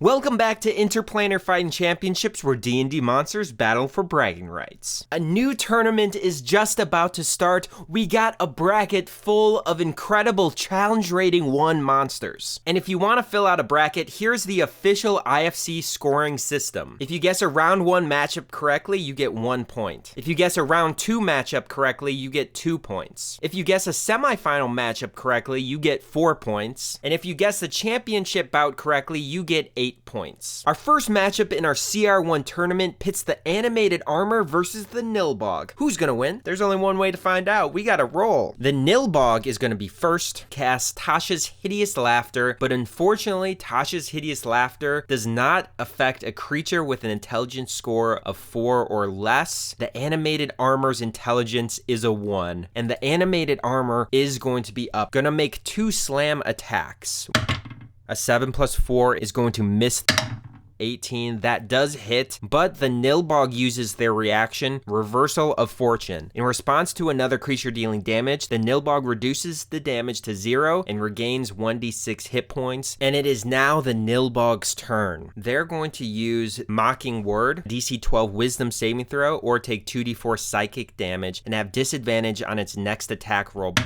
Welcome back to Interplanar Fighting Championships, where D&D monsters battle for bragging rights. A new tournament is just about to start. We got a bracket full of incredible challenge rating 1 monsters. And if you want to fill out a bracket, here's the official IFC scoring system. If you guess a round 1 matchup correctly, you get 1 point. If you guess a round 2 matchup correctly, you get 2 points. If you guess a semifinal matchup correctly, you get 4 points. And if you guess the championship bout correctly, you get 8 points. Our first matchup in our CR1 tournament pits the animated armor versus the nilbog. Who's gonna win? There's only one way to find out. We gotta roll. The nilbog is gonna be first. Cast Tasha's Hideous Laughter, but unfortunately, Tasha's Hideous Laughter does not affect a creature with an intelligence score of 4 or less. The animated armor's intelligence is a 1, and the animated armor is going to be up. Gonna make 2 slam attacks. A 7 plus 4 is going to miss 18. That does hit, but the nilbog uses their reaction, Reversal of Fortune. In response to another creature dealing damage, the nilbog reduces the damage to 0 and regains 1d6 hit points, and it is now the nilbog's turn. They're going to use Mocking Word, DC 12 Wisdom saving throw, or take 2d4 psychic damage and have disadvantage on its next attack roll.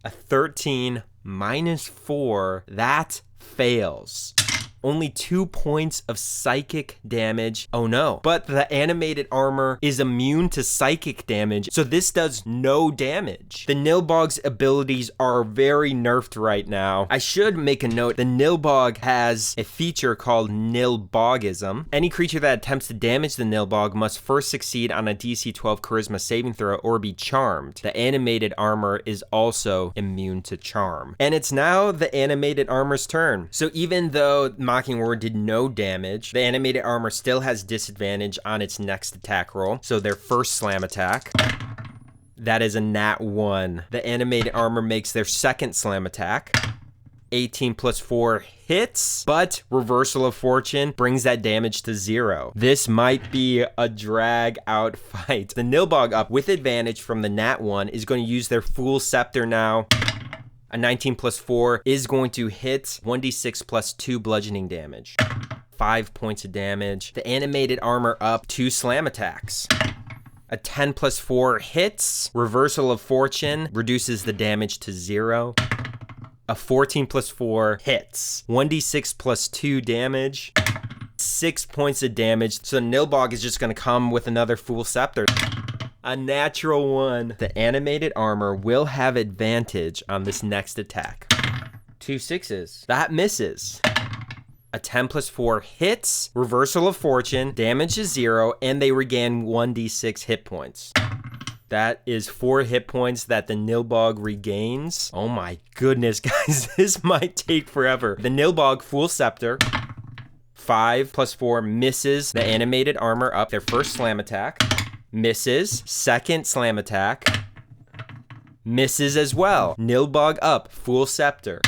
A 13 minus 4, that fails. Only 2 points of psychic damage. Oh no. But the animated armor is immune to psychic damage, so this does no damage. The nilbog's abilities are very nerfed right now. I should make a note, the nilbog has a feature called nilbogism. Any creature that attempts to damage the nilbog must first succeed on a DC 12 charisma saving throw or be charmed. The animated armor is also immune to charm. And it's now the animated armor's turn. So even though Mocking Word did no damage, the animated armor still has disadvantage on its next attack roll. So their first slam attack, that is a nat 1. The animated armor makes their second slam attack. 18 plus 4 hits, but Reversal of Fortune brings that damage to 0. This might be a drag out fight. The nilbog up with advantage from the nat 1 is going to use their Fool Scepter now. A 19 plus 4 is going to hit 1d6 plus 2 bludgeoning damage. 5 points of damage. The animated armor up 2 slam attacks. A 10 plus 4 hits. Reversal of Fortune reduces the damage to 0. A 14 plus 4 hits. 1d6 plus 2 damage. 6 points of damage. So nilbog is just going to come with another Fool Scepter. A natural 1. The animated armor will have advantage on this next attack. 2 6s. That misses. A 10 plus 4 hits. Reversal of Fortune. Damage is 0. And they regain 1d6 hit points. That is 4 hit points that the nilbog regains. Oh my goodness, guys. This might take forever. The nilbog Fool Scepter. 5 plus 4 misses the animated armor up. Their first slam attack. Misses. Second slam attack. Misses as well. Nilbog up. Fool Scepter.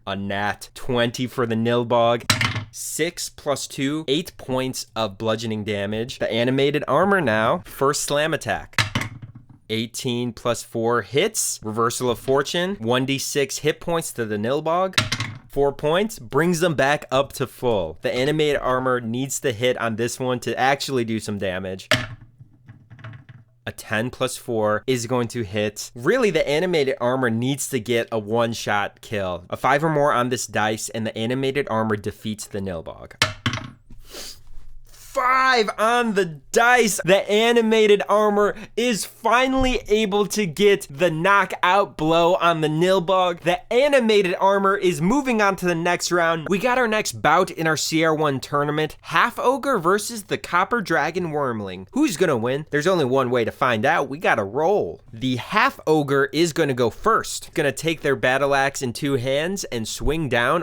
A nat 20 for the nilbog. 6 plus 2. 8 points of bludgeoning damage. The animated armor now. First slam attack. 18 plus 4 hits. Reversal of Fortune. 1d6 hit points to the nilbog. 4 points, brings them back up to full. The animated armor needs to hit on this one to actually do some damage. A 10 plus 4 is going to hit. Really, the animated armor needs to get a one-shot kill. A 5 or more on this dice, and the animated armor defeats the nilbog. 5 on the dice. The animated armor is finally able to get the knockout blow on the nilbog. The animated armor is moving on to the next round. We got our next bout in our CR1 tournament. Half Ogre versus the Copper Dragon Wormling. Who's gonna win? There's only one way to find out. We gotta roll. The Half Ogre is gonna go first. Gonna take their battle axe in 2 hands and swing down.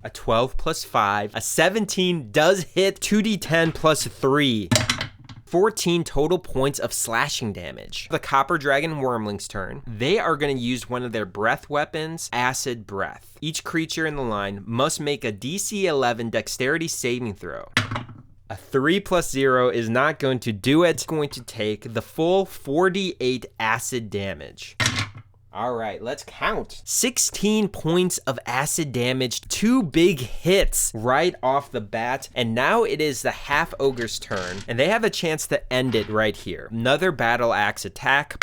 A 12 plus 5. A 17 does hit. 2d10 plus 3. 14 total points of slashing damage. The Copper Dragon Wormling's turn. They are going to use one of their breath weapons, Acid Breath. Each creature in the line must make a DC 11 dexterity saving throw. A 3 plus 0 is not going to do it. It's going to take the full 48 acid damage. All right, let's count. 16 points of acid damage, 2 big hits right off the bat. And now it is the half ogre's turn, and they have a chance to end it right here. Another battle axe attack.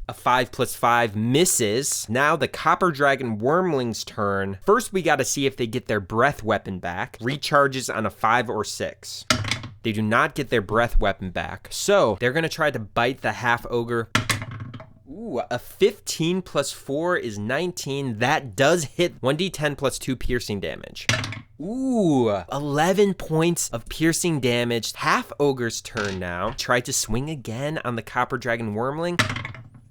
A 5+5 misses. Now the Copper Dragon Wormling's turn. First, we gotta see if they get their breath weapon back. Recharges on a 5 or 6. They do not get their breath weapon back. So they're gonna try to bite the half ogre. Ooh, a 15 plus 4 is 19. That does hit. 1d10 plus 2 piercing damage. Ooh, 11 points of piercing damage. Half ogre's turn now. Try to swing again on the Copper Dragon Wormling.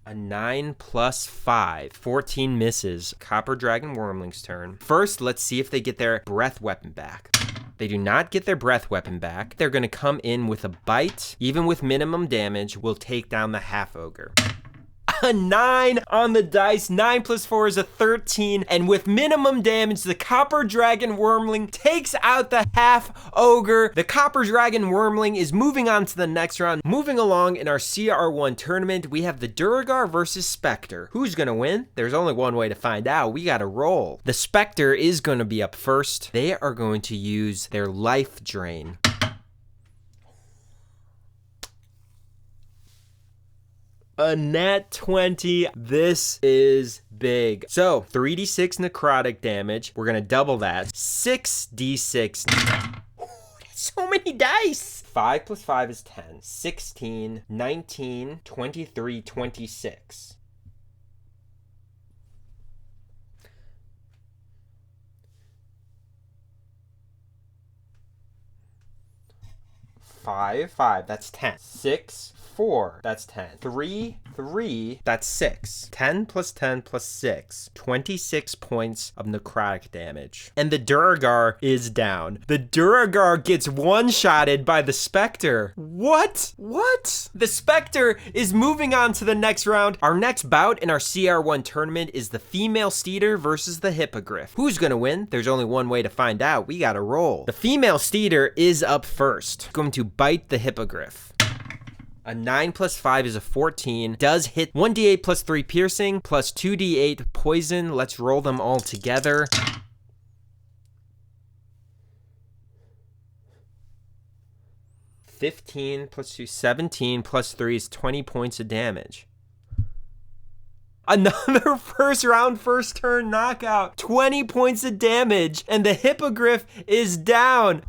A 9 plus 5. 14 misses. Copper Dragon Wormling's turn. First, let's see if they get their breath weapon back. They do not get their breath weapon back. They're going to come in with a bite. Even with minimum damage, will take down the half ogre. A 9 on the dice. 9 plus 4 is a 13. And with minimum damage, the Copper Dragon Wormling takes out the half ogre. The Copper Dragon Wormling is moving on to the next round. Moving along in our CR1 tournament, we have the Durar versus Spectre. Who's going to win? There's only one way to find out. We got to roll. The Spectre is going to be up first. They are going to use their life drain. A nat 20. This is big. So 3d6 necrotic damage. We're gonna double that. 6d6. Ooh, that's so many dice. 5 plus 5 is 10. 16, 19, 23, 26. Five, that's 10. 6, 4, that's 10. 3, that's 6. 10 plus 10 plus 6. 26 points of necrotic damage. And the Durar is down. The Durar gets one-shotted by the Spectre. What? The Spectre is moving on to the next round. Our next bout in our CR1 tournament is the female Steeder versus the Hippogriff. Who's gonna win? There's only one way to find out. We gotta roll. The female Steeder is up first. Going to bite the Hippogriff. A 9 plus 5 is a 14. Does hit. 1d8 plus 3 piercing plus 2d8 poison. Let's roll them all together. (15 plus 2, 17 plus 3 is 20 points of damage. Another first turn knockout. 20 points of damage. And the Hippogriff is down.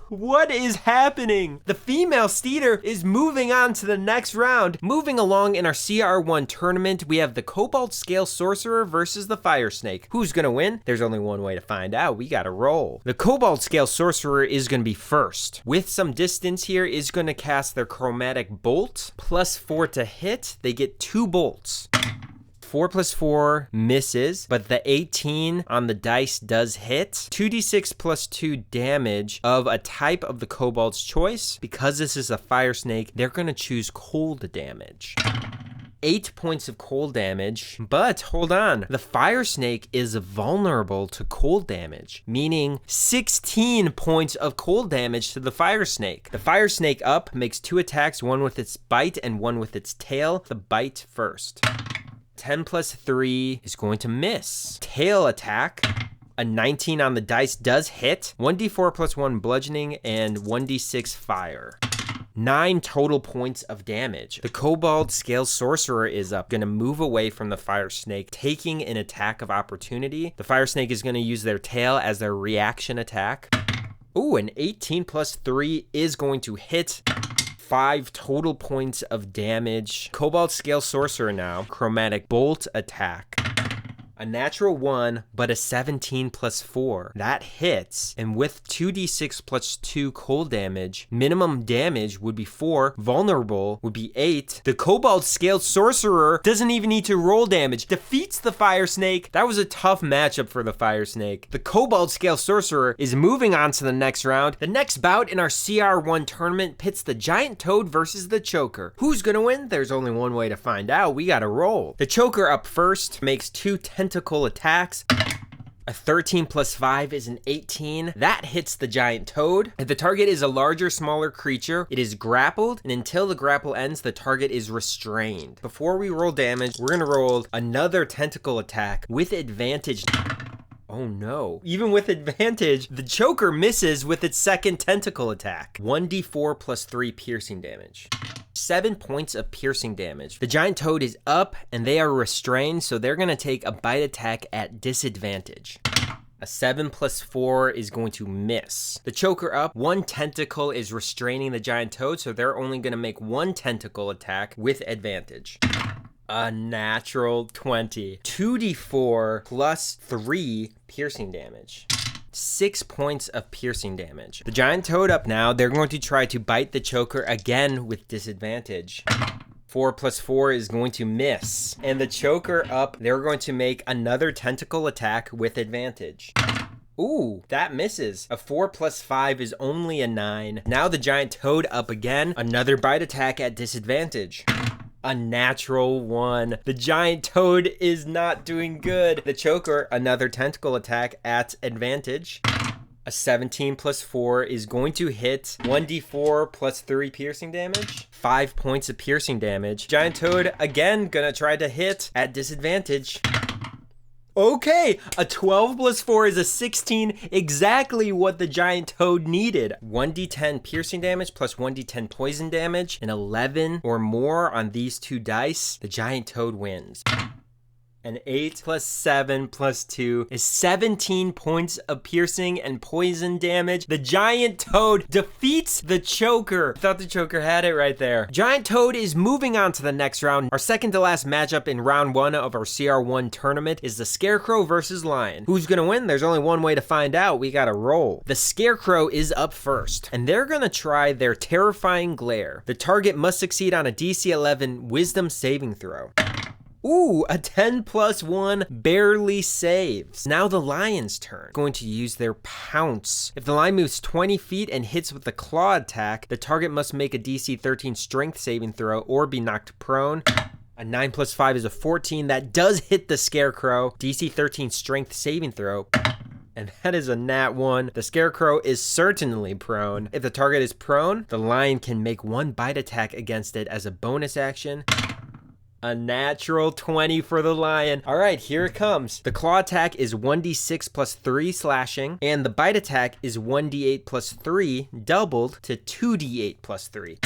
What is happening? The female Steeder is moving on to the next round. Moving along in our CR1 tournament, we have the Cobalt Scale Sorcerer versus the Fire Snake. Who's gonna win? There's only one way to find out. We gotta roll. The Cobalt Scale Sorcerer is gonna be first. With some distance here, is gonna cast their Chromatic Bolt. Plus 4 to hit. They get 2 bolts. 4 plus 4 misses, but the 18 on the dice does hit. 2d6 plus 2 damage of a type of the Cobalt's choice. Because this is a fire snake, they're going to choose cold damage. 8 points of cold damage, but hold on. The fire snake is vulnerable to cold damage, meaning 16 points of cold damage to the fire snake. The fire snake up makes 2 attacks, one with its bite and one with its tail. The bite first. 10 plus 3 is going to miss. Tail attack. A 19 on the dice does hit. 1d4 plus 1 bludgeoning and 1d6 fire. 9 total points of damage. The Cobalt Scale Sorcerer is up, going to move away from the fire snake, taking an attack of opportunity. The fire snake is going to use their tail as their reaction attack. Ooh, an 18 plus 3 is going to hit. 5 total points of damage. Cobalt Scale Sorcerer now. Chromatic Bolt attack. A natural 1, but a 17 plus 4. That hits. And with 2d6 plus 2 cold damage, minimum damage would be 4. Vulnerable would be 8. The Cobalt Scaled Sorcerer doesn't even need to roll damage. Defeats the Fire Snake. That was a tough matchup for the Fire Snake. The Cobalt Scaled Sorcerer is moving on to the next round. The next bout in our CR1 tournament pits the Giant Toad versus the Choker. Who's gonna win? There's only one way to find out. We gotta roll. The Choker up first makes 2 tentacle attacks. A 13 plus 5 is an 18. That hits the giant toad. If the target is a larger, smaller creature, it is grappled, and until the grapple ends, the target is restrained. Before we roll damage, we're gonna roll another tentacle attack with advantage. Oh no. Even with advantage, the choker misses with its second tentacle attack. 1d4 plus 3 piercing damage. 7 points of piercing damage. The giant toad is up and they are restrained, so they're gonna take a bite attack at disadvantage. A 7 plus 4 is going to miss. The choker up, one tentacle is restraining the giant toad, so they're only gonna make one tentacle attack with advantage. A natural 20. 2d4 plus 3 piercing damage. 6 points of piercing damage. The giant toad up now. They're going to try to bite the choker again with disadvantage. 4 plus 4 is going to miss. And the choker up, they're going to make another tentacle attack with advantage. Ooh, that misses. A 4 plus 5 is only a 9. Now the giant toad up again. Another bite attack at disadvantage. A natural 1. The giant toad is not doing good. The choker, another tentacle attack at advantage. A 17 plus 4 is going to hit. 1d4 plus 3 piercing damage. 5 points of piercing damage. Giant toad, again, gonna try to hit at disadvantage. Okay, a 12 plus 4 is a 16, exactly what the giant toad needed. 1d10 piercing damage plus 1d10 poison damage, an 11 or more on these two dice, the giant toad wins. An 8 plus 7 plus 2 is 17 points of piercing and poison damage. The giant toad defeats the choker. I thought the choker had it right there. Giant toad is moving on to the next round. Our second to last matchup in round 1 of our CR1 tournament is the Scarecrow versus Lion. Who's gonna win? There's only one way to find out. We gotta roll. The Scarecrow is up first, and they're gonna try their terrifying glare. The target must succeed on a DC 11 wisdom saving throw. Ooh, a 10 plus 1 barely saves. Now the lion's turn. Going to use their pounce. If the lion moves 20 feet and hits with the claw attack, the target must make a DC 13 strength saving throw or be knocked prone. A 9 plus 5 is a 14. That does hit the Scarecrow. DC 13 strength saving throw. And that is a nat 1. The Scarecrow is certainly prone. If the target is prone, the lion can make one bite attack against it as a bonus action. A natural 20 for the lion. All right, here it comes. The claw attack is 1d6 plus 3 slashing, and the bite attack is 1d8 plus 3, doubled to 2d8 plus 3.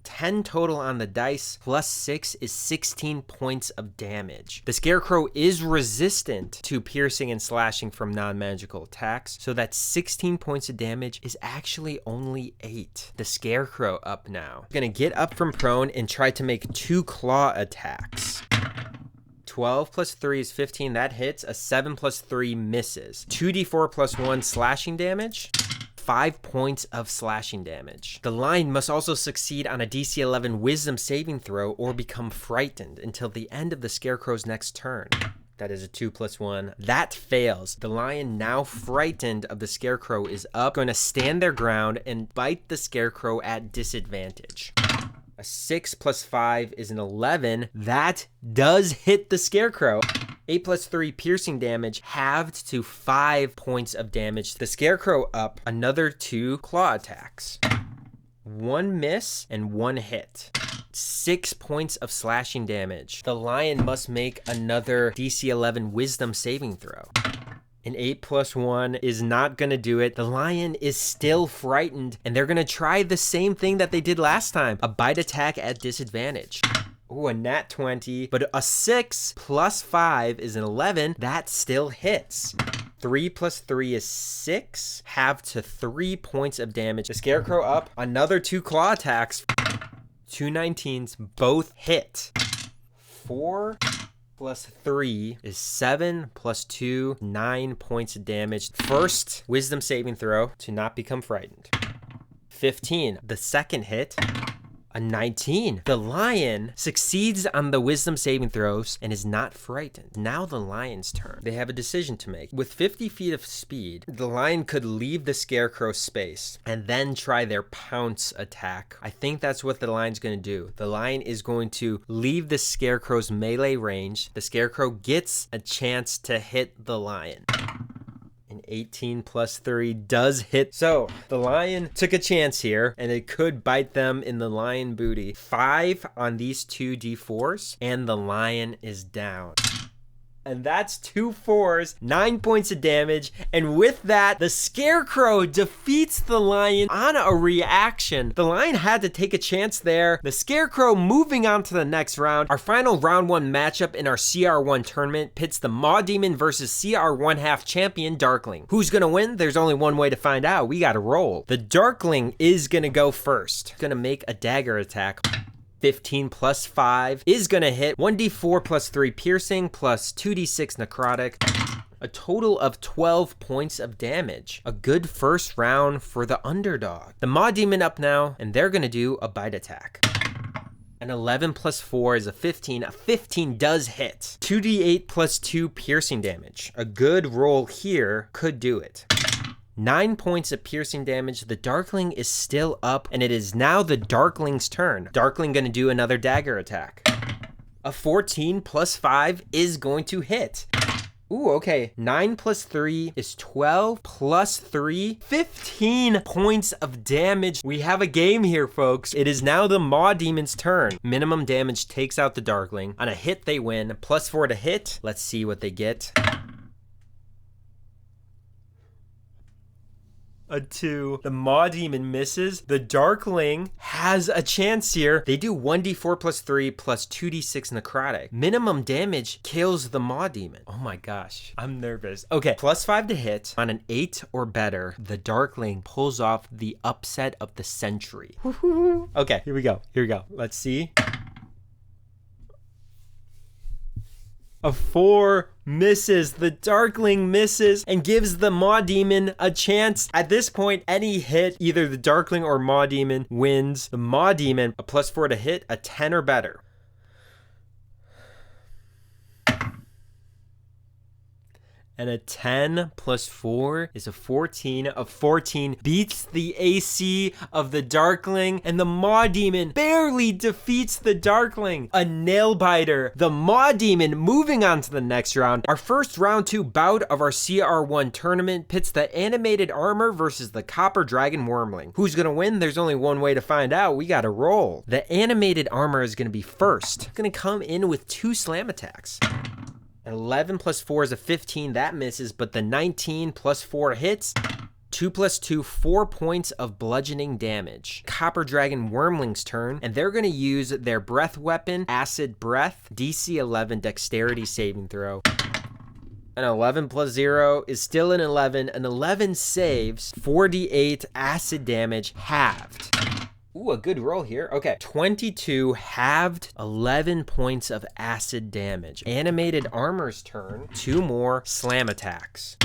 10 total on the dice, plus 6 is 16 points of damage. The Scarecrow is resistant to piercing and slashing from non-magical attacks, so that 16 points of damage is actually only 8. The Scarecrow up now. Gonna get up from prone and try to make 2 claw attacks. 12 plus 3 is 15, that hits. A 7 plus 3 misses. 2d4 plus 1 slashing damage. 5 points of slashing damage. The lion must also succeed on a DC 11 wisdom saving throw or become frightened until the end of the Scarecrow's next turn. That is a 2 plus 1. That fails. The lion, now frightened of the Scarecrow, is up, going to stand their ground and bite the Scarecrow at disadvantage. A 6 plus 5 is an 11. That does hit the Scarecrow. 8 plus 3 piercing damage, halved to 5 points of damage. The Scarecrow up, another 2 claw attacks. 1 miss and 1 hit. 6 points of slashing damage. The lion must make another DC 11 wisdom saving throw. An 8 plus 1 is not gonna do it. The lion is still frightened, and they're gonna try the same thing that they did last time. A bite attack at disadvantage. Ooh, a nat 20, but a 6 plus 5 is an 11. That still hits. 3 plus 3 is 6, halved to 3 points of damage. The Scarecrow up, another 2 claw attacks. 2 19s, both hit. 4 plus 3 is 7 plus 2, 9 points of damage. First wisdom saving throw to not become frightened. 15, the second hit. A 19. The lion succeeds on the wisdom saving throws and is not frightened. Now the lion's turn. They have a decision to make. With 50 feet of speed, the lion could leave the Scarecrow space and then try their pounce attack. I think that's what the lion's going to do. The lion is going to leave the Scarecrow's melee range. The Scarecrow gets a chance to hit the lion. 18 plus 3 does hit. So the lion took a chance here and it could bite them in the lion booty. 5 on these 2 d4s and the lion is down. And that's 2 4s, 9 points of damage. And with that, the Scarecrow defeats the lion on a reaction. The lion had to take a chance there. The Scarecrow moving on to the next round. Our final round 1 matchup in our CR1 tournament pits the Maw Demon versus CR1 half champion Darkling. Who's gonna win? There's only one way to find out. We gotta roll. The Darkling is gonna go first. Gonna make a dagger attack. 15 plus 5 is gonna hit. 1d4 plus 3 piercing plus 2d6 necrotic. A total of 12 points of damage. A good first round for the underdog. The Maw Demon up now, and they're gonna do a bite attack. An 11 plus 4 is a 15. A 15 does hit. 2d8 plus 2 piercing damage. A good roll here could do it. 9 points of piercing damage. The Darkling is still up, and it is now the Darkling's turn. Darkling gonna do another dagger attack. A 14 plus 5 is going to hit. Ooh, okay. 9 plus 3 is 12 plus 3, 15 points of damage. We have a game here, folks. It is now the Maw Demon's turn. Minimum damage takes out the Darkling. On a hit, they win. Plus 4 to hit. Let's see what they get. A 2. The Maw Demon misses. The Darkling has a chance here. They do 1d4 plus 3 plus 2d6 necrotic. Minimum damage kills the Maw Demon. Oh my gosh, I'm nervous. Okay, plus 5 to hit. On an 8 or better, the Darkling pulls off the upset of the century. Okay, here we go. Here we go. Let's see. A 4 misses. The Darkling misses and gives the Maw Demon a chance. At this point, any hit, either the Darkling or Maw Demon wins. The Maw Demon, a plus 4 to hit, a 10 or better. And a 10 plus 4 is a 14. A 14 beats the AC of the Darkling, and the Maw Demon barely defeats the Darkling. A nail biter. The Maw Demon moving on to the next round. Our first round 2 bout of our CR1 tournament pits the animated armor versus the Copper Dragon Wormling. Who's gonna win? There's only one way to find out. We gotta roll. The animated armor is gonna be first. Gonna come in with 2 slam attacks. 11 plus 4 is a 15. That misses, but the 19 plus 4 hits. 2 plus 2, 4 points of bludgeoning damage. Copper Dragon Wormling's turn, and they're going to use their breath weapon, Acid Breath, DC 11 dexterity saving throw. An 11 plus 0 is still an 11. An 11 saves, 4d8 acid damage halved. Ooh, a good roll here. Okay, 22 halved, 11 points of acid damage. Animated armor's turn, 2 more slam attacks.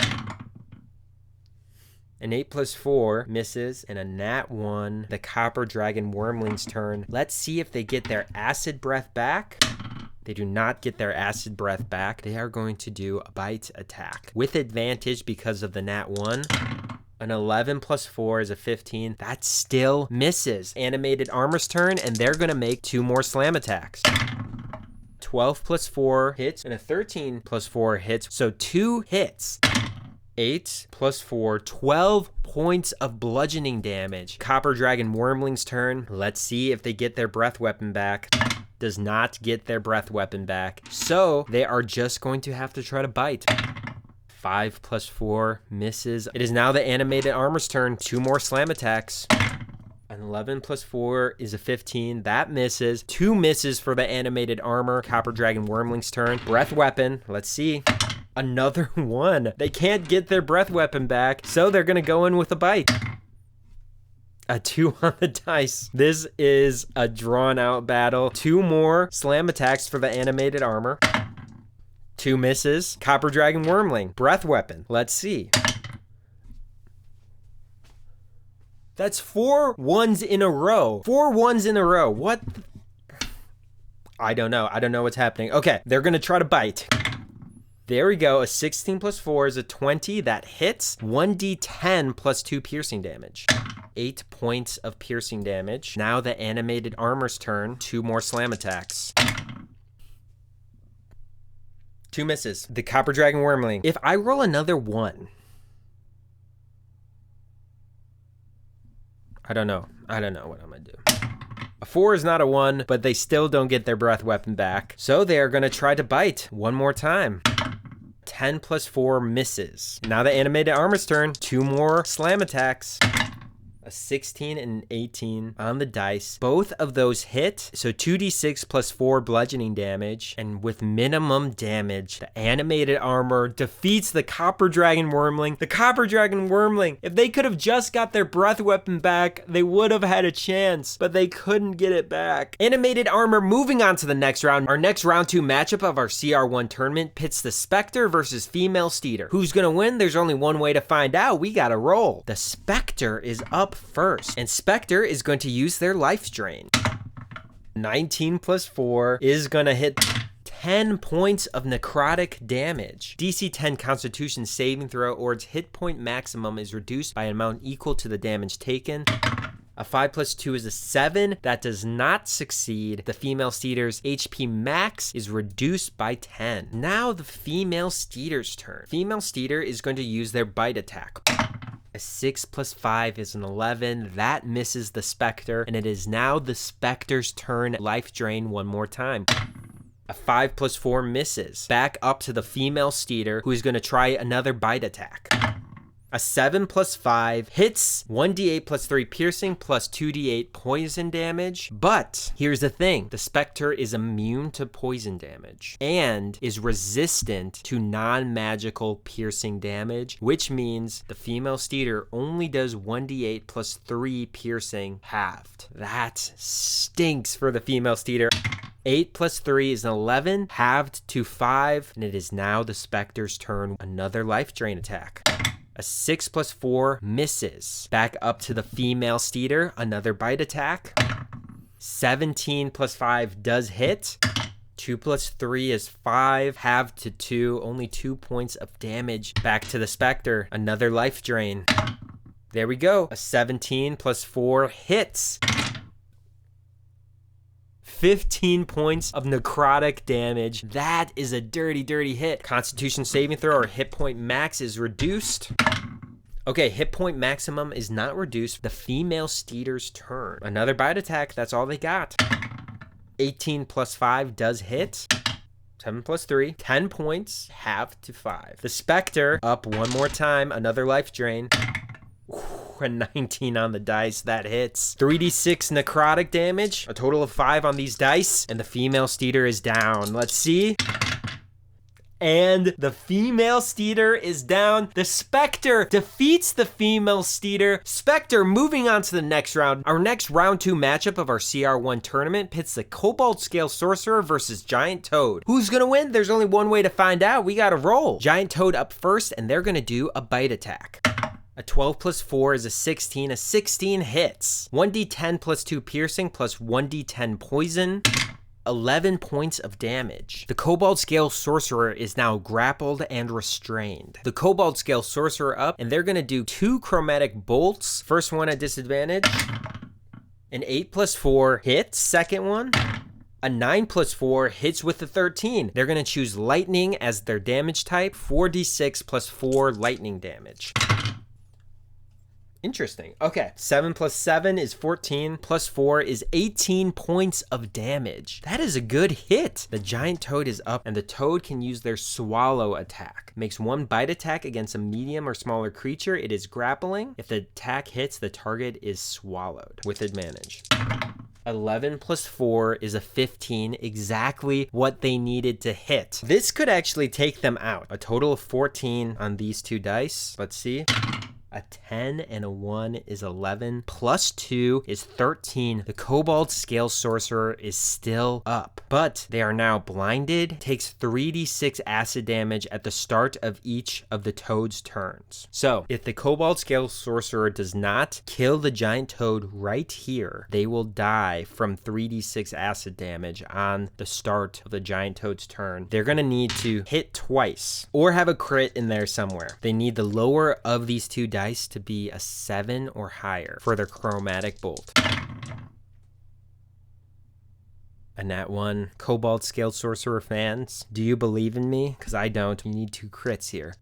An 8 plus 4 misses, and a nat 1. The Copper Dragon Wormling's turn. Let's see if they get their acid breath back. They do not get their acid breath back. They are going to do a bite attack with advantage because of the nat 1. An 11 plus 4 is a 15. That still misses. Animated armor's turn, and they're going to make 2 more slam attacks. 12 plus 4 hits, and a 13 plus 4 hits. So 2 hits. 8 plus 4, 12 points of bludgeoning damage. Copper Dragon Wormling's turn. Let's see if they get their breath weapon back. Does not get their breath weapon back. So they are just going to have to try to bite. 5 plus 4 misses. It is now the animated armor's turn. 2 more slam attacks. An 11 plus 4 is a 15. That misses. 2 misses for the animated armor. Copper Dragon Wormling's turn. Breath weapon. Let's see. Another 1. They can't get their breath weapon back, so they're going to go in with a bite. A 2 on the dice. This is a drawn out battle. 2 more slam attacks for the animated armor. 2 misses. Copper Dragon Wormling. Breath weapon. Let's see. That's 4 ones in a row. 4 ones in a row. What? I don't know. I don't know what's happening. Okay, they're gonna try to bite. There we go. A 16 plus 4 is a 20. That hits. 1d10 plus 2 piercing damage. 8 points of piercing damage. Now the animated armor's turn. 2 more slam attacks. 2 misses. The Copper Dragon Wormling. If I roll another 1... I don't know what I'm gonna do. A 4 is not a 1, but they still don't get their breath weapon back. So they are gonna try to bite one more time. 10 plus 4 misses. Now the animated armor's turn. 2 more slam attacks. A 16 and an 18 on the dice. Both of those hit, so 2d6 plus 4 bludgeoning damage. And with minimum damage, the animated armor defeats the Copper Dragon Wormling. The Copper Dragon Wormling, if they could have just got their breath weapon back, they would have had a chance, but they couldn't get it back. Animated armor moving on to the next round. Our next round 2 matchup of our CR1 tournament pits the Spectre versus Female Steeder. Who's gonna win? There's only one way to find out. We gotta roll. The Spectre is up first, and Spectre is going to use their life drain. 19 plus 4 is gonna hit 10 points of necrotic damage. DC 10 Constitution saving throw or its hit point maximum is reduced by an amount equal to the damage taken. A 5 plus 2 is a 7. That does not succeed. The Female Steeder's HP max is reduced by 10. Now the Female Steeder's turn. Female Steeder is going to use their bite attack. A 6 plus 5 is an 11. That misses the Spectre, and it is now the Spectre's turn. Life drain one more time. A 5 plus 4 misses. Back up to the Female Steeder, who is going to try another bite attack. A 7 plus 5 hits. 1d8 plus 3 piercing plus 2d8 poison damage. But here's the thing. The Spectre is immune to poison damage and is resistant to non-magical piercing damage, which means the Female Steeder only does 1d8 plus 3 piercing halved. That stinks for the Female Steeder. 8 plus 3 is an 11, halved to 5, and it is now the Spectre's turn. Another life drain attack. A 6 plus 4 misses. Back up to the Female Steeder. Another bite attack. 17 plus 5 does hit. 2 plus 3 is 5. Halved to 2. Only 2 points of damage. Back to the Spectre. Another life drain. There we go. A 17 plus 4 hits. 15 points of necrotic damage. That is a dirty, dirty hit. Constitution saving throw or hit point max is reduced. Okay, hit point maximum is not reduced. The Female Steeder's turn. Another bite attack. That's all they got. 18 plus 5 does hit. 7 plus 3. 10 points. Halved to 5. The Spectre up one more time. Another life drain. A 19 on the dice. That hits. 3d6 necrotic damage. A total of 5 on these dice. And the Female Steeder is down. Let's see. And the Female Steeder is down. The Spectre defeats the Female Steeder. Spectre moving on to the next round. Our next round 2 matchup of our CR1 tournament pits the Cobalt Scale Sorcerer versus Giant Toad. Who's gonna win? There's only one way to find out. We gotta roll. Giant Toad up first, and they're gonna do a bite attack. A 12 plus 4 is a 16. A 16 hits. 1d10 plus 2 piercing plus 1d10 poison. 11 points of damage. The Cobalt Scale Sorcerer is now grappled and restrained. The Cobalt Scale Sorcerer up, and they're going to do 2 chromatic bolts. First one at disadvantage. An 8 plus 4 hits. Second one. A 9 plus 4 hits with the 13. They're going to choose lightning as their damage type. 4d6 plus 4 lightning damage. Interesting. Okay. 7 plus 7 is 14. Plus 4 is 18 points of damage. That is a good hit. The Giant Toad is up, and the Toad can use their Swallow attack. Makes 1 bite attack against a medium or smaller creature. It is grappling. If the attack hits, the target is swallowed with advantage. 11 plus 4 is a 15, exactly what they needed to hit. This could actually take them out. A total of 14 on these 2 dice. Let's see. A 10 and a 1 is 11. Plus 2 is 13. The Cobalt Scale Sorcerer is still up, but they are now blinded. Takes 3d6 acid damage at the start of each of the toad's turns. So if the Cobalt Scale Sorcerer does not kill the giant toad right here, they will die from 3d6 acid damage on the start of the giant toad's turn. They're going to need to hit twice or have a crit in there somewhere. They need the lower of these two dice to be a 7 or higher for their chromatic bolt. A nat 1. Cobalt Scale Sorcerer fans, do you believe in me? Because I don't. You need 2 crits here.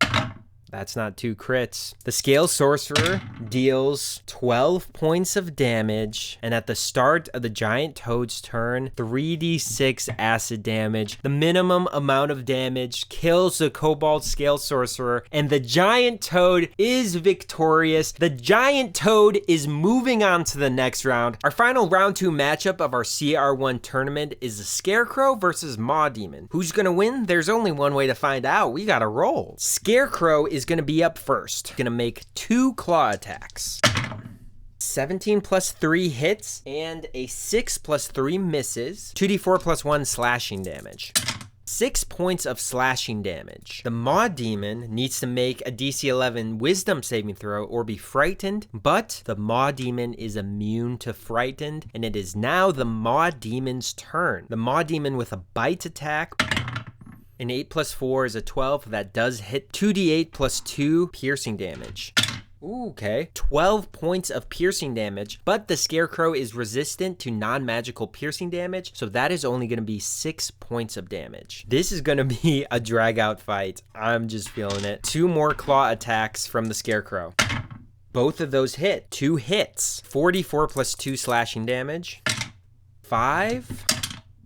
That's not 2 crits. The Scale Sorcerer deals 12 points of damage, and at the start of the giant toad's turn, 3d6 acid damage. The minimum amount of damage kills the Cobalt Scale Sorcerer, and the giant toad is victorious. The giant toad is moving on to the next round. Our final round 2 matchup of our CR1 tournament is the Scarecrow versus Maw Demon. Who's gonna win? There's only one way to find out. We gotta roll. Scarecrow is going to be up first. Going to make 2 claw attacks. 17 plus 3 hits and a 6 plus 3 misses. 2d4 plus 1 slashing damage. 6 points of slashing damage. The Maw Demon needs to make a DC 11 wisdom saving throw or be frightened, but the Maw Demon is immune to frightened, and it is now the Maw Demon's turn. The Maw Demon with a bite attack. An 8 plus 4 is a 12. That does hit. 2d8 plus 2 piercing damage. Ooh, okay. 12 points of piercing damage, but the Scarecrow is resistant to non-magical piercing damage, so that is only going to be 6 points of damage. This is going to be a drag-out fight. I'm just feeling it. 2 more claw attacks from the Scarecrow. Both of those hit. 2 hits. 44 plus 2 slashing damage. 5...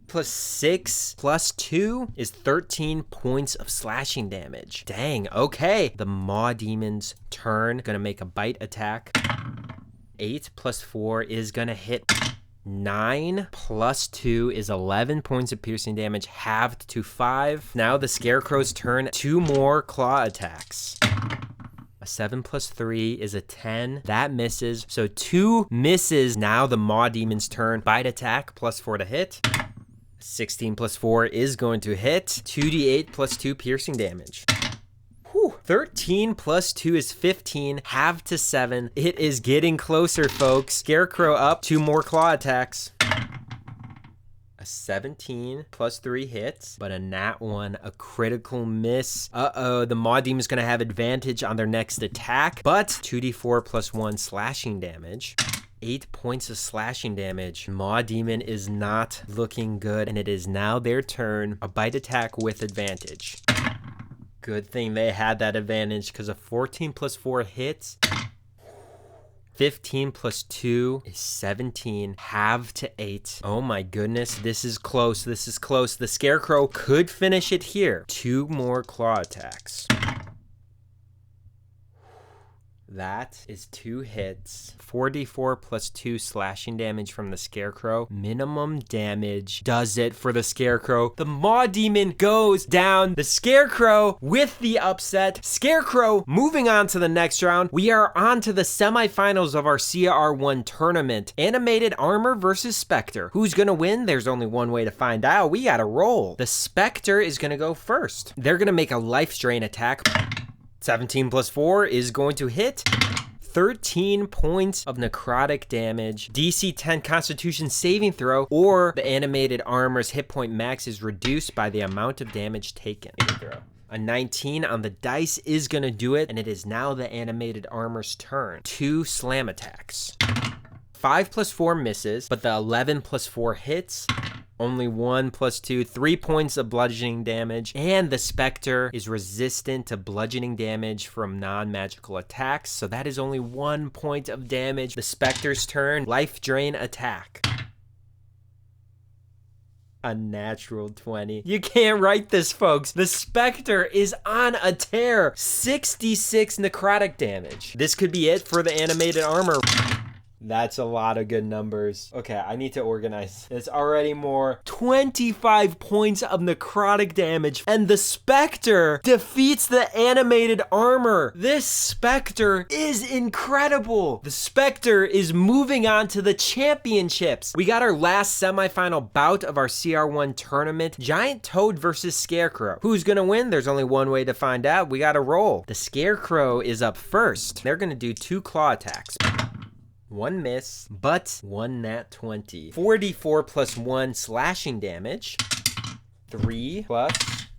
plus 6 plus 2 is 13 points of slashing damage. Dang, okay. The Maw Demon's turn. Gonna make a bite attack. 8 plus 4 is gonna hit. 9 plus 2 is 11 points of piercing damage, halved to 5. Now the Scarecrow's turn. 2 more claw attacks. A 7 plus 3 is a 10. That misses. So 2 misses. Now the Maw Demon's turn. Bite attack plus 4 to hit. 16 plus 4 is going to hit. 2d8 plus 2 piercing damage. Whew. 13 plus 2 is 15. Halved to 7. It is getting closer, folks. Scarecrow up. 2 more claw attacks. A 17 plus 3 hits, but a nat 1, a critical miss. Uh-oh, the Maw Demon is going to have advantage on their next attack, but 2d4 plus 1 slashing damage. 8 points of slashing damage. Maw Demon is not looking good, and it is now their turn. A bite attack with advantage. Good thing they had that advantage, because a 14 plus 4 hits. 15 plus 2 is 17. Halved to 8. Oh my goodness, this is close. This is close. The Scarecrow could finish it here. 2 more claw attacks. That is 2 hits. 4d4 plus 2 slashing damage from the Scarecrow. Minimum damage does it for the Scarecrow. The Maw Demon goes down. The Scarecrow with the upset. Scarecrow moving on to the next round. We are on to the semifinals of our CR1 tournament. Animated Armor versus Spectre. Who's gonna win? There's only one way to find out. We gotta roll. The Spectre is gonna go first. They're gonna make a life drain attack. 17 plus 4 is going to hit. 13 points of necrotic damage. DC 10 Constitution saving throw, or the animated armor's hit point max is reduced by the amount of damage taken. A 19 on the dice is going to do it, and it is now the animated armor's turn. 2 slam attacks. 5 plus 4 misses, but the 11 plus 4 hits. Only 1 plus 2, 3 points of bludgeoning damage, and the Spectre is resistant to bludgeoning damage from non-magical attacks, so that is only 1 point of damage. The Spectre's turn, life drain attack. A natural 20. You can't write this, folks. The Spectre is on a tear. 66 necrotic damage. This could be it for the animated armor. That's a lot of good numbers. Okay, I need to organize. It's already more. 25 points of necrotic damage. And the Spectre defeats the animated armor. This Spectre is incredible. The Spectre is moving on to the championships. We got our last semifinal bout of our CR1 tournament. Giant Toad versus Scarecrow. Who's gonna win? There's only one way to find out. We gotta roll. The Scarecrow is up first. They're gonna do 2 claw attacks. 1 miss, but 1 nat 20. 44 plus 1 slashing damage. 3 plus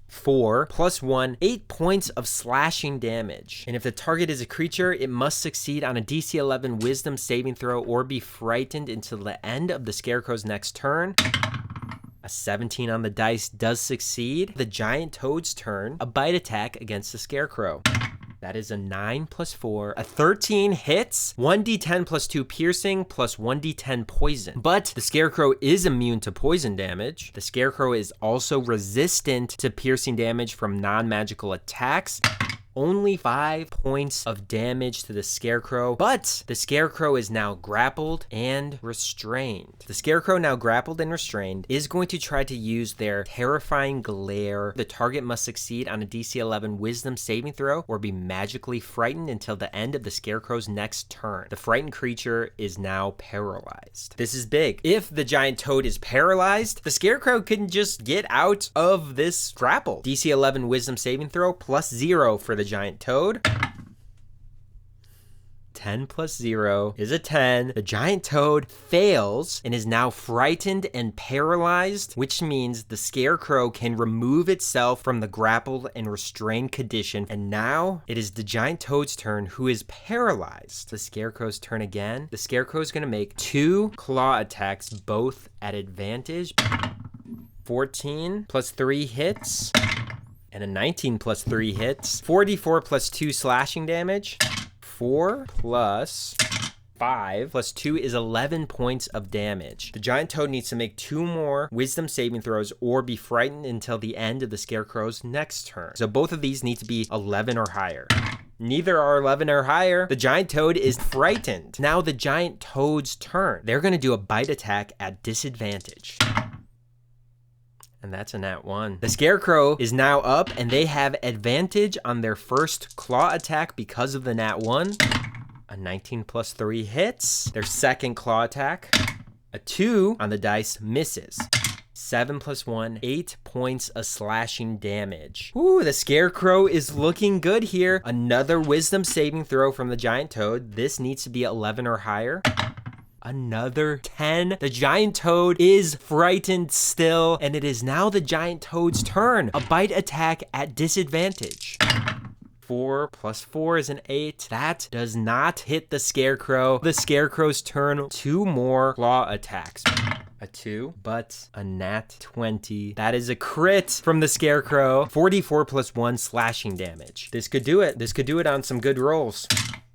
4 plus 1, 8 points of slashing damage. And if the target is a creature, it must succeed on a DC 11 Wisdom saving throw or be frightened until the end of the Scarecrow's next turn. A 17 on the dice does succeed. The Giant Toad's turn, a bite attack against the Scarecrow. That is a 9 plus 4. A 13 hits, 1d10 plus 2 piercing plus 1d10 poison. But the Scarecrow is immune to poison damage. The Scarecrow is also resistant to piercing damage from non-magical attacks. Only 5 points of damage to the Scarecrow, but the Scarecrow is now grappled and restrained. The Scarecrow, now grappled and restrained, is going to try to use their Terrifying Glare. The target must succeed on a DC 11 Wisdom saving throw or be magically frightened until the end of the Scarecrow's next turn. The frightened creature is now paralyzed. This is big. If the Giant Toad is paralyzed, the Scarecrow can just get out of this grapple. DC 11 Wisdom saving throw plus 0 for the Giant Toad. 10 plus 0 is a 10. The Giant Toad fails and is now frightened and paralyzed, which means the Scarecrow can remove itself from the grappled and restrained condition. And now it is the Giant Toad's turn, who is paralyzed. The Scarecrow's turn again. The Scarecrow is going to make 2 claw attacks, both at advantage. 14 plus 3 hits. And a 19 plus 3 hits. 44 plus 2 slashing damage. 4 plus 5 plus 2 is 11 points of damage. The Giant Toad needs to make 2 more Wisdom saving throws or be frightened until the end of the Scarecrow's next turn. So both of these need to be 11 or higher. Neither are 11 or higher. The Giant Toad is frightened. Now the Giant Toad's turn. They're going to do a bite attack at disadvantage. And that's a nat 1. The Scarecrow is now up, and they have advantage on their first claw attack because of the nat 1. A 19 plus 3 hits. Their second claw attack. A 2 on the dice misses. 7 plus 1, 8 points of slashing damage. Ooh, the Scarecrow is looking good here. Another Wisdom saving throw from the Giant Toad. This needs to be 11 or higher. Another 10. The Giant Toad is frightened still, and it is now the Giant Toad's turn. A bite attack at disadvantage. 4 plus 4 is an 8. That does not hit the Scarecrow. The Scarecrow's turn. 2 more claw attacks. A 2, but a nat 20. That is a crit from the Scarecrow. 44 plus 1 slashing damage. This could do it. This could do it on some good rolls.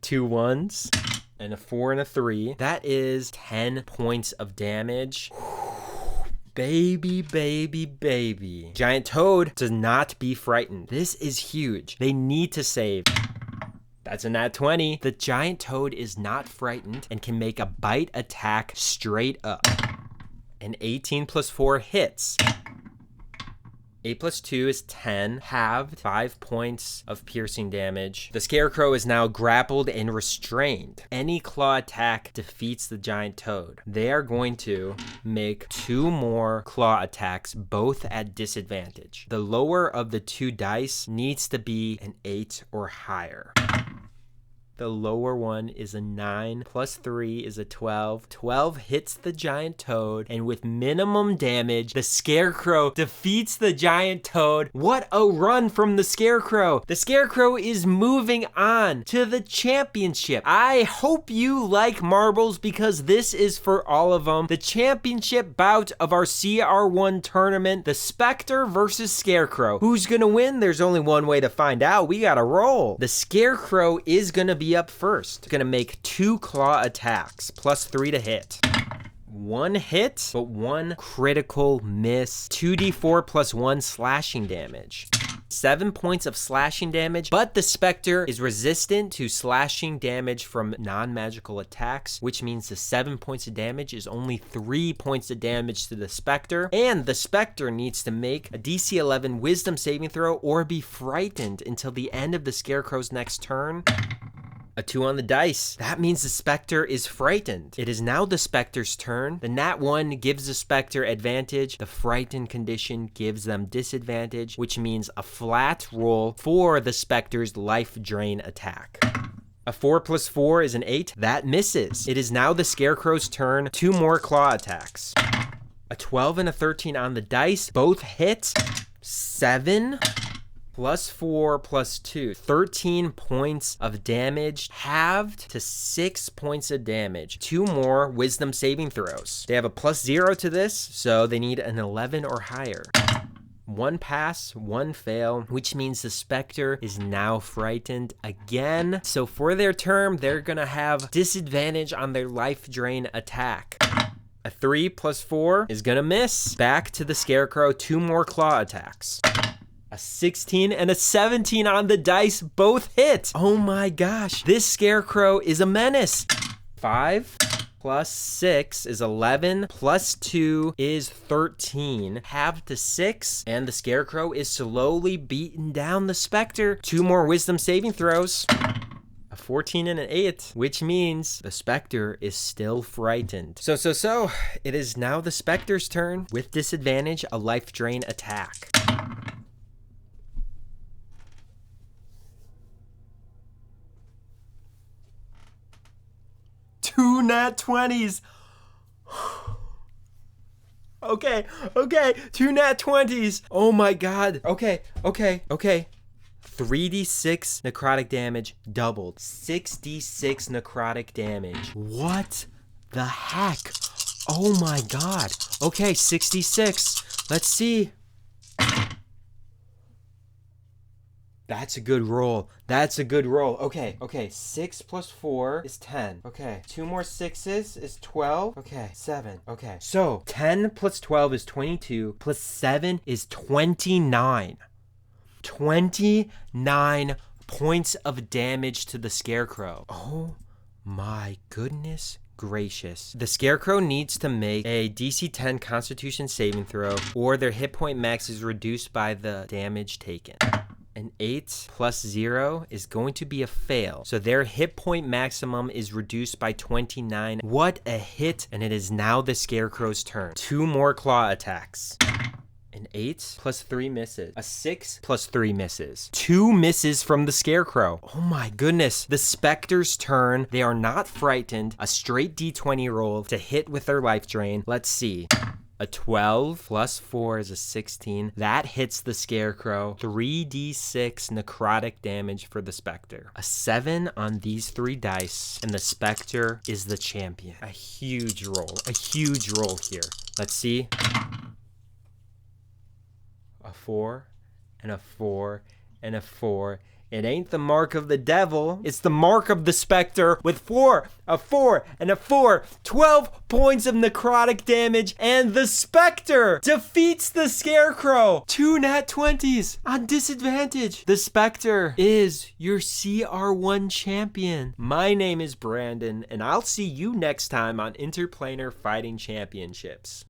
2 1s. And a 4 and a 3. That is 10 points of damage. Baby, baby, baby. Giant Toad does not be frightened. This is huge. They need to save. That's a nat 20. The Giant Toad is not frightened and can make a bite attack straight up. An 18 plus 4 hits. 8 plus 2 is 10, halved, 5 points of piercing damage. The Scarecrow is now grappled and restrained. Any claw attack defeats the Giant Toad. They are going to make 2 more claw attacks, both at disadvantage. The lower of the 2 dice needs to be an 8 or higher. The lower one is a 9, plus 3 is a 12. 12 hits the Giant Toad, and with minimum damage, the Scarecrow defeats the Giant Toad. What a run from the Scarecrow! The Scarecrow is moving on to the championship. I hope you like marbles, because this is for all of them. The championship bout of our CR1 tournament, the Spectre versus Scarecrow. Who's gonna win? There's only one way to find out. We gotta roll. The Scarecrow is gonna be up first. Gonna make 2 claw attacks, plus 3 to hit. 1 hit, but 1 critical miss. 2d4 plus 1 slashing damage. 7 points of slashing damage, but the Spectre is resistant to slashing damage from non-magical attacks, which means the 7 points of damage is only 3 points of damage to the Spectre, and the Spectre needs to make a DC 11 Wisdom saving throw or be frightened until the end of the Scarecrow's next turn. A 2 on the dice. That means the Spectre is frightened. It is now the Spectre's turn. The nat 1 gives the Spectre advantage. The frightened condition gives them disadvantage, which means a flat roll for the Spectre's life drain attack. A 4 plus 4 is an 8. That misses. It is now the Scarecrow's turn. 2 more claw attacks. A 12 and a 13 on the dice. Both hit. 7 plus 4 plus 2. 13 points of damage, halved to 6 points of damage. 2 more wisdom saving throws. They have a +0 to this, so they need an 11 or higher. 1 pass, 1 fail, which means the Spectre is now frightened again. So for their turn, they're gonna have disadvantage on their life drain attack. A 3 plus 4 is gonna miss. Back to the Scarecrow, 2 more claw attacks. A 16 and a 17 on the dice, both hit. Oh my gosh, this Scarecrow is a menace. 5 plus 6 is 11, plus 2 is 13. Halved to 6, and the Scarecrow is slowly beating down the Spectre. 2 more wisdom saving throws. A 14 and an 8, which means the Spectre is still frightened. So, it is now the Spectre's turn. With disadvantage, a life drain attack. Two nat 20s. Okay. 2 nat 20s. Oh my god. Okay. 3d6 necrotic damage doubled. 6d6 necrotic damage. What the heck? Oh my god. Okay, 66. Let's see. That's a good roll. Okay, 6 plus 4 is 10. Okay, 2 more 6s is 12. Okay, 7. Okay, so 10 plus 12 is 22, plus 7 is 29. 29 points of damage to the Scarecrow. Oh my goodness gracious. The Scarecrow needs to make a DC 10 Constitution saving throw, or their hit point max is reduced by the damage taken. An 8 plus 0 is going to be a fail. So their hit point maximum is reduced by 29. What a hit. And it is now the Scarecrow's turn. 2 more claw attacks. An 8 plus 3 misses. A 6 plus 3 misses. 2 misses from the Scarecrow. Oh my goodness. The Spectre's turn. They are not frightened. A straight D20 roll to hit with their life drain. Let's see. A 12 plus 4 is a 16. That hits the Scarecrow. 3d6 necrotic damage for the Spectre. A 7 on these 3 dice, and the Spectre is the champion. A huge roll here. Let's see. A 4 and a 4 and a 4. It ain't the mark of the devil. It's the mark of the Spectre with 4, a 4, and a 4. 12 points of necrotic damage, and the Spectre defeats the Scarecrow. 2 nat 20s on disadvantage. The Spectre is your CR1 champion. My name is Brandon, and I'll see you next time on Interplanar Fighting Championships.